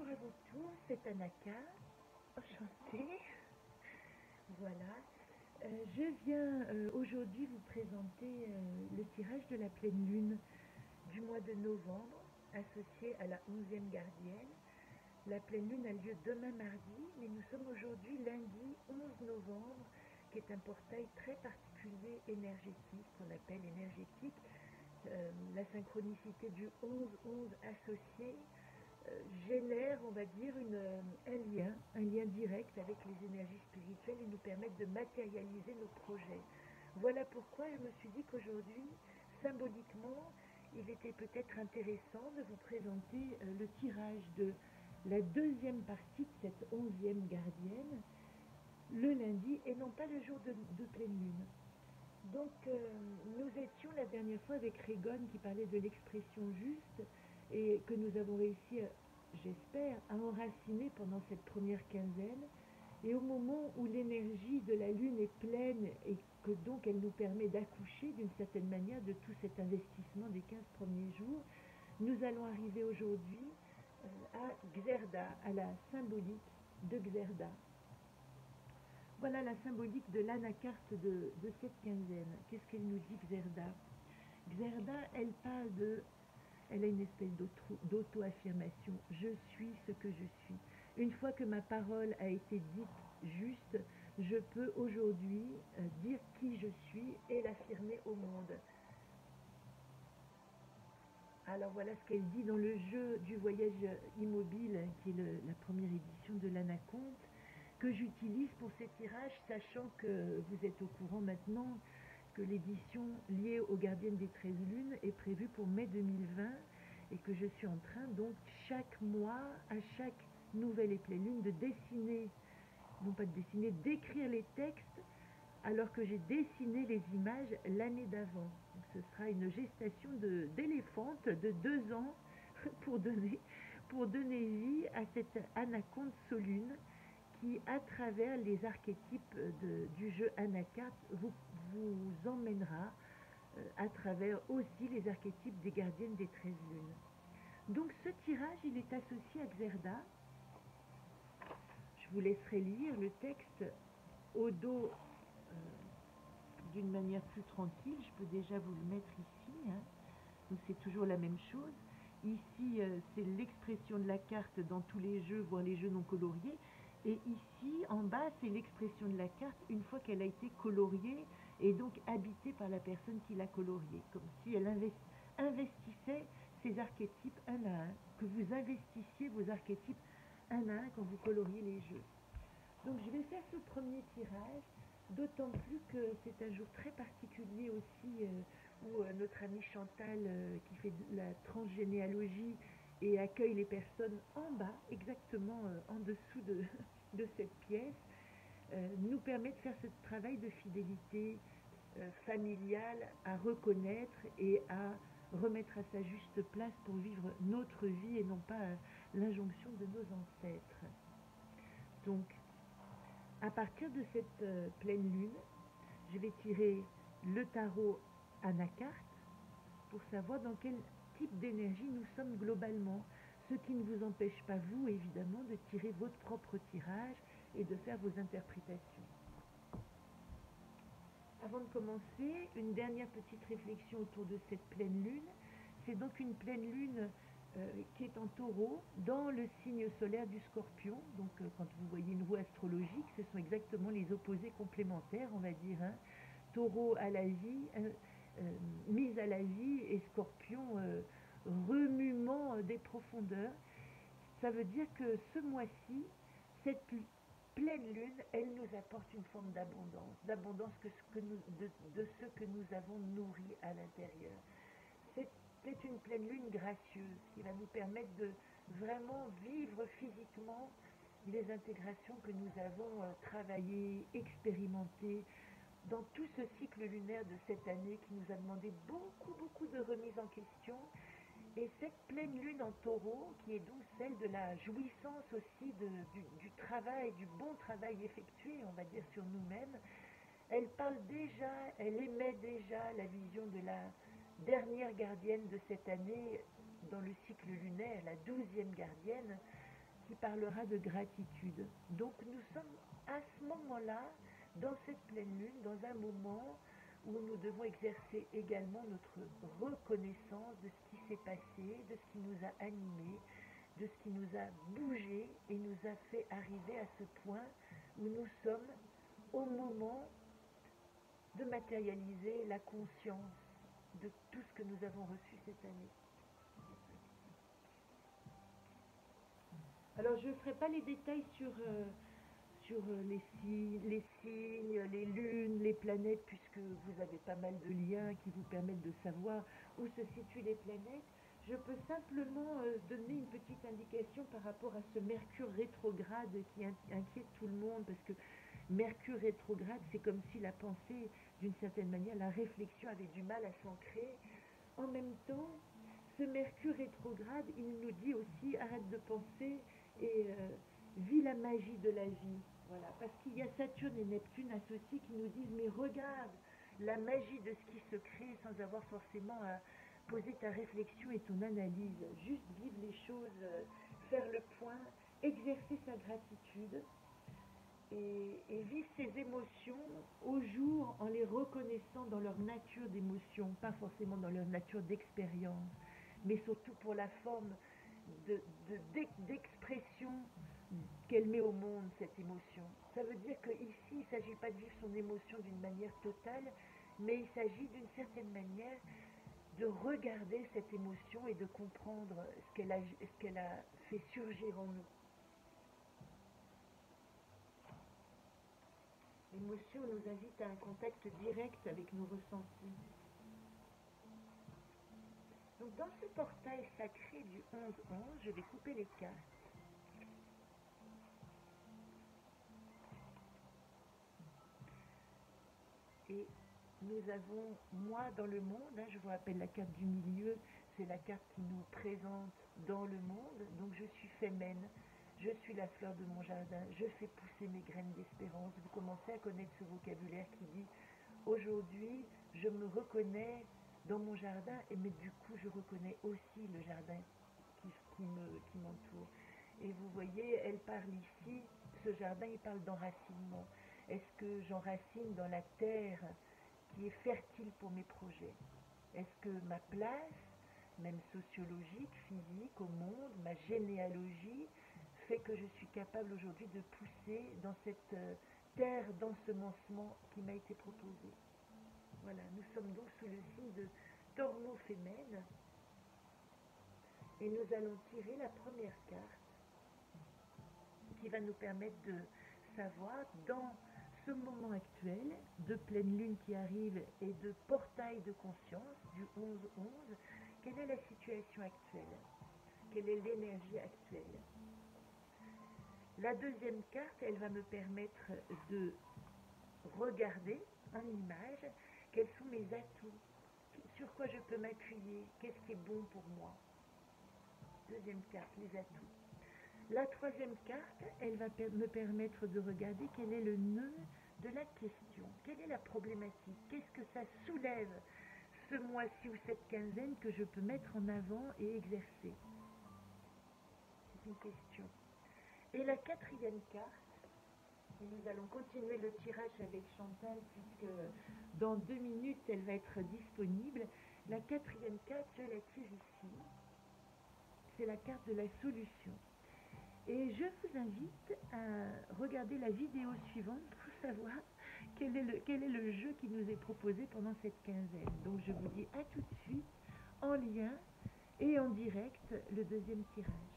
à vous tous, c'est Anaka, enchantée. Voilà, je viens aujourd'hui vous présenter le tirage de la pleine lune du mois de novembre, associé à la 11e gardienne. La pleine lune a lieu demain mardi, mais nous sommes aujourd'hui lundi 11 novembre, qui est un portail très particulier énergétique, qu'on appelle énergétique. La synchronicité du 11-11 associé génère, on va dire, un lien direct avec les énergies spirituelles et nous permettent de matérialiser nos projets. Voilà pourquoi je me suis dit qu'aujourd'hui, symboliquement, il était peut-être intéressant de vous présenter le tirage de la deuxième partie de cette 11e gardienne, le lundi et non pas le jour de pleine lune. Donc, nous étions la dernière fois avec Régone qui parlait de l'expression juste et que nous avons réussi, j'espère, à enraciner pendant cette première quinzaine. Et au moment où l'énergie de la Lune est pleine et que donc elle nous permet d'accoucher d'une certaine manière de tout cet investissement des 15 premiers jours, nous allons arriver aujourd'hui à Xerda, à la symbolique de Xerda. Voilà la symbolique de l'anacarte de cette quinzaine. Qu'est-ce qu'elle nous dit, Xerda? Xerda, elle a une espèce d'auto-affirmation. Je suis ce que je suis. Une fois que ma parole a été dite juste, je peux aujourd'hui dire qui je suis et l'affirmer au monde. Alors voilà ce qu'elle dit dans le jeu du voyage immobile, qui est la première édition de l'Anaconte, que j'utilise pour ces tirages, sachant que vous êtes au courant maintenant que l'édition liée aux gardiennes des 13 lunes est prévue pour mai 2020 et que je suis en train donc chaque mois, à chaque nouvelle et pleine lune, de dessiner, non pas de dessiner, d'écrire les textes alors que j'ai dessiné les images l'année d'avant. Ce sera une gestation d'éléphante de 2 ans pour donner vie à cette anaconde solune qui, à travers les archétypes du jeu Anacarte, vous emmènera à travers aussi les archétypes des gardiennes des 13 lunes. Donc ce tirage, il est associé à Xerda. Je vous laisserai lire le texte au dos d'une manière plus tranquille. Je peux déjà vous le mettre ici, hein. Donc c'est toujours la même chose. Ici, c'est l'expression de la carte dans tous les jeux, voire les jeux non coloriés. Et ici, en bas, c'est l'expression de la carte une fois qu'elle a été coloriée et donc habitée par la personne qui l'a coloriée. Comme si elle investissait ses archétypes un à un, que vous investissiez vos archétypes un à un quand vous coloriez les jeux. Donc je vais faire ce premier tirage, d'autant plus que c'est un jour très particulier aussi où notre amie Chantal, qui fait de la transgénéalogie et accueille les personnes en bas, exactement en dessous de cette pièce, nous permet de faire ce travail de fidélité familiale à reconnaître et à remettre à sa juste place pour vivre notre vie et non pas l'injonction de nos ancêtres. Donc, à partir de cette pleine lune, je vais tirer le tarot Anacarte pour savoir dans quel type d'énergie nous sommes globalement, ce qui ne vous empêche pas, vous, évidemment, de tirer votre propre tirage et de faire vos interprétations. Avant de commencer, une dernière petite réflexion autour de cette pleine lune. C'est donc une pleine lune qui est en taureau dans le signe solaire du scorpion. Donc quand vous voyez une roue astrologique, ce sont exactement les opposés complémentaires, on va dire, hein. Taureau à la vie, mise à la vie, et scorpion remuement des profondeurs. Ça veut dire que ce mois-ci, cette pleine lune, elle nous apporte une forme d'abondance de ce que nous avons nourri à l'intérieur. C'est une pleine lune gracieuse qui va nous permettre de vraiment vivre physiquement les intégrations que nous avons travaillées, expérimentées dans tout ce cycle lunaire de cette année qui nous a demandé beaucoup de remises en question. Et cette pleine lune en taureau, qui est donc celle de la jouissance aussi du travail, du bon travail effectué, on va dire, sur nous-mêmes, elle parle déjà, elle émet déjà la vision de la dernière gardienne de cette année dans le cycle lunaire, la 12e gardienne, qui parlera de gratitude. Donc nous sommes à ce moment-là, dans cette pleine lune, dans un moment où nous devons exercer également notre reconnaissance de ce qui s'est passé, de ce qui nous a animés, de ce qui nous a bougé et nous a fait arriver à ce point où nous sommes au moment de matérialiser la conscience de tout ce que nous avons reçu cette année. Alors je ne ferai pas les détails sur les signes, les lunes, les planètes, puisque vous avez pas mal de liens qui vous permettent de savoir où se situent les planètes. Je peux simplement donner une petite indication par rapport à ce Mercure rétrograde qui inquiète tout le monde, parce que Mercure rétrograde, c'est comme si la pensée, d'une certaine manière, la réflexion avait du mal à s'ancrer. En même temps, ce Mercure rétrograde, il nous dit aussi arrête de penser et vis la magie de la vie. Voilà, parce qu'il y a Saturne et Neptune associés qui nous disent mais regarde la magie de ce qui se crée sans avoir forcément à poser ta réflexion et ton analyse. Juste vivre les choses, faire le point, exercer sa gratitude et vivre ses émotions au jour en les reconnaissant dans leur nature d'émotion, pas forcément dans leur nature d'expérience, mais surtout pour la forme d'expression qu'elle met au monde, cette émotion. Ça veut dire qu'ici, il ne s'agit pas de vivre son émotion d'une manière totale, mais il s'agit d'une certaine manière de regarder cette émotion et de comprendre ce qu'elle a fait surgir en nous. L'émotion nous invite à un contact direct avec nos ressentis. Donc dans ce portail sacré du 11-11, je vais couper les cartes. Et nous avons moi dans le monde, hein, je vous rappelle la carte du milieu, c'est la carte qui nous présente dans le monde. Donc je suis Femen, je suis la fleur de mon jardin, je fais pousser mes graines d'espérance. Vous commencez à connaître ce vocabulaire qui dit aujourd'hui je me reconnais dans mon jardin, mais du coup je reconnais aussi le jardin qui m'entoure. Et vous voyez, elle parle ici, ce jardin, il parle d'enracinement. Est-ce que j'enracine dans la terre qui est fertile pour mes projets? Est-ce que ma place, même sociologique, physique, au monde, ma généalogie, fait que je suis capable aujourd'hui de pousser dans cette terre d'ensemencement qui m'a été proposée? Voilà, nous sommes donc sous le signe de Taureau Femen et nous allons tirer la première carte qui va nous permettre de savoir dans ce moment actuel de pleine lune qui arrive et de portail de conscience du 11-11, quelle est la situation actuelle, quelle est l'énergie actuelle. La deuxième carte, elle va me permettre de regarder en image quels sont mes atouts, sur quoi je peux m'appuyer, qu'est-ce qui est bon pour moi. Deuxième carte, les atouts. La troisième carte, elle va me permettre de regarder quel est le nœud de la question, quelle est la problématique, qu'est-ce que ça soulève ce mois-ci ou cette quinzaine que je peux mettre en avant et exercer. C'est une question. Et la quatrième carte, et nous allons continuer le tirage avec Chantal puisque dans 2 minutes elle va être disponible. La quatrième carte, je la tire ici, c'est la carte de la solution. Et je vous invite à regarder la vidéo suivante pour savoir quel est le jeu qui nous est proposé pendant cette quinzaine. Donc je vous dis à tout de suite, en lien et en direct, le deuxième tirage.